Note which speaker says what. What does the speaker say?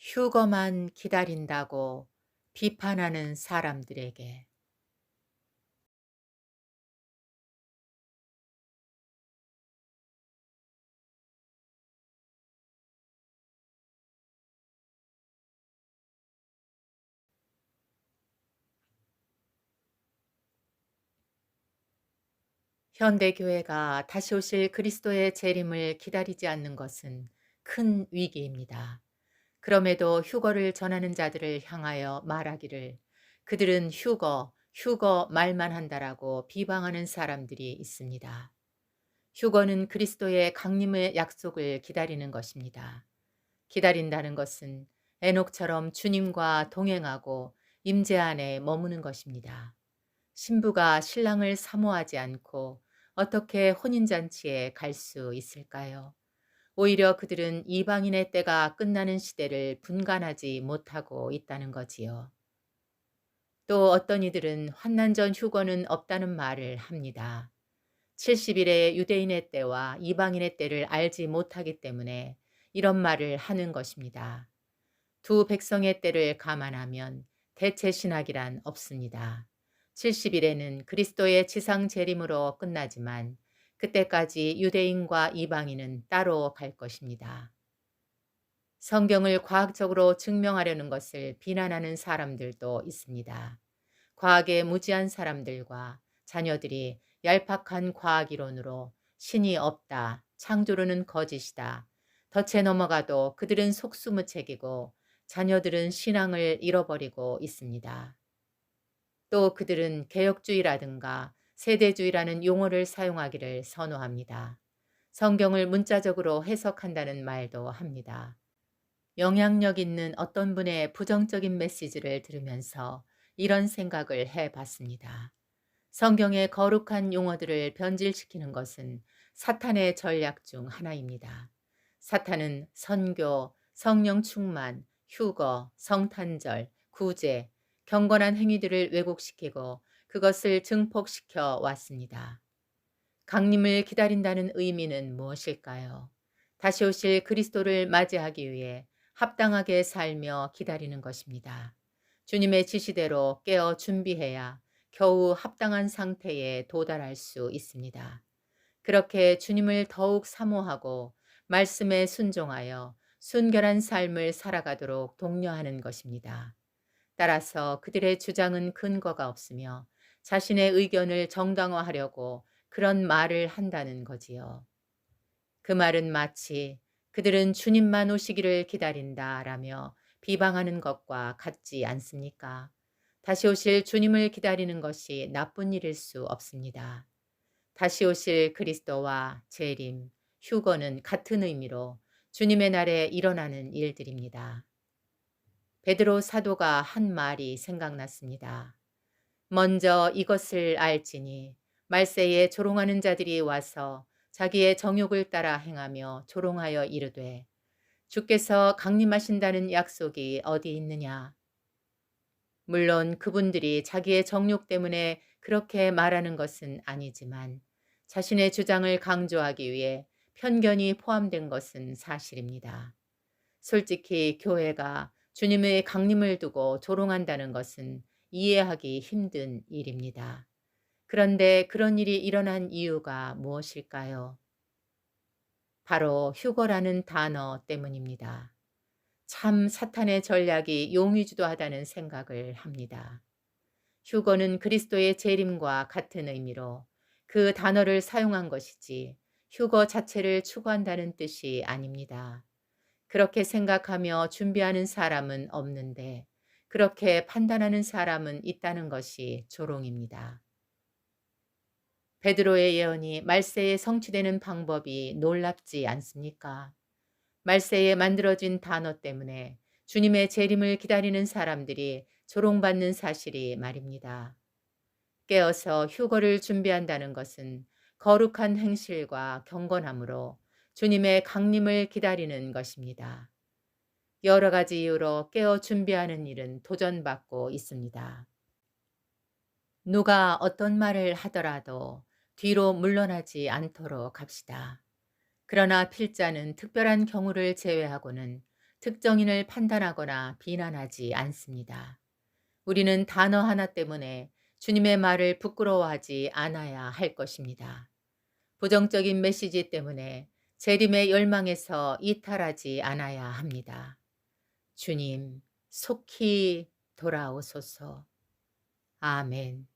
Speaker 1: 휴거만 기다린다고 비판하는 사람들에게 현대 교회가 다시 오실 그리스도의 재림을 기다리지 않는 것은 큰 위기입니다. 그럼에도 휴거를 전하는 자들을 향하여 말하기를 그들은 휴거 말만 한다라고 비방하는 사람들이 있습니다. 휴거는 그리스도의 강림의 약속을 기다리는 것입니다. 기다린다는 것은 에녹처럼 주님과 동행하고 임재 안에 머무는 것입니다. 신부가 신랑을 사모하지 않고 어떻게 혼인잔치에 갈 수 있을까요? 오히려 그들은 이방인의 때가 끝나는 시대를 분간하지 못하고 있다는 거지요. 또 어떤 이들은 환난 전 휴거는 없다는 말을 합니다. 70일의 유대인의 때와 이방인의 때를 알지 못하기 때문에 이런 말을 하는 것입니다. 두 백성의 때를 감안하면 대체 신학이란 없습니다. 70일에는 그리스도의 지상 재림으로 끝나지만 그때까지 유대인과 이방인은 따로 갈 것입니다. 성경을 과학적으로 증명하려는 것을 비난하는 사람들도 있습니다. 과학에 무지한 사람들과 자녀들이 얄팍한 과학 이론으로 신이 없다, 창조론은 거짓이다, 덫에 넘어가도 그들은 속수무책이고 자녀들은 신앙을 잃어버리고 있습니다. 또 그들은 개혁주의라든가 세대주의라는 용어를 사용하기를 선호합니다. 성경을 문자적으로 해석한다는 말도 합니다. 영향력 있는 어떤 분의 부정적인 메시지를 들으면서 이런 생각을 해 봤습니다. 성경의 거룩한 용어들을 변질시키는 것은 사탄의 전략 중 하나입니다. 사탄은 선교, 성령 충만, 휴거, 성탄절, 구제, 경건한 행위들을 왜곡시키고 그것을 증폭시켜 왔습니다. 강림을 기다린다는 의미는 무엇일까요? 다시 오실 그리스도를 맞이하기 위해 합당하게 살며 기다리는 것입니다. 주님의 지시대로 깨어 준비해야 겨우 합당한 상태에 도달할 수 있습니다. 그렇게 주님을 더욱 사모하고 말씀에 순종하여 순결한 삶을 살아가도록 독려하는 것입니다. 따라서 그들의 주장은 근거가 없으며 자신의 의견을 정당화하려고 그런 말을 한다는 거지요. 그 말은 마치 그들은 주님만 오시기를 기다린다라며 비방하는 것과 같지 않습니까? 다시 오실 주님을 기다리는 것이 나쁜 일일 수 없습니다. 다시 오실 그리스도와 재림, 휴거는 같은 의미로 주님의 날에 일어나는 일들입니다. 베드로 사도가 한 말이 생각났습니다. 먼저 이것을 알지니 말세에 조롱하는 자들이 와서 자기의 정욕을 따라 행하며 조롱하여 이르되 주께서 강림하신다는 약속이 어디 있느냐. 물론 그분들이 자기의 정욕 때문에 그렇게 말하는 것은 아니지만 자신의 주장을 강조하기 위해 편견이 포함된 것은 사실입니다. 솔직히 교회가 주님의 강림을 두고 조롱한다는 것은 이해하기 힘든 일입니다. 그런데 그런 일이 일어난 이유가 무엇일까요? 바로 휴거라는 단어 때문입니다. 참 사탄의 전략이 용의주도하다는 생각을 합니다. 휴거는 그리스도의 재림과 같은 의미로 그 단어를 사용한 것이지 휴거 자체를 추구한다는 뜻이 아닙니다. 그렇게 생각하며 준비하는 사람은 없는데 그렇게 판단하는 사람은 있다는 것이 조롱입니다. 베드로의 예언이 말세에 성취되는 방법이 놀랍지 않습니까? 말세에 만들어진 단어 때문에 주님의 재림을 기다리는 사람들이 조롱받는 사실이 말입니다. 깨어서 휴거를 준비한다는 것은 거룩한 행실과 경건함으로 주님의 강림을 기다리는 것입니다. 여러 가지 이유로 깨어 준비하는 일은 도전받고 있습니다. 누가 어떤 말을 하더라도 뒤로 물러나지 않도록 합시다. 그러나 필자는 특별한 경우를 제외하고는 특정인을 판단하거나 비난하지 않습니다. 우리는 단어 하나 때문에 주님의 말을 부끄러워하지 않아야 할 것입니다. 부정적인 메시지 때문에 재림의 열망에서 이탈하지 않아야 합니다. 주님, 속히 돌아오소서. 아멘.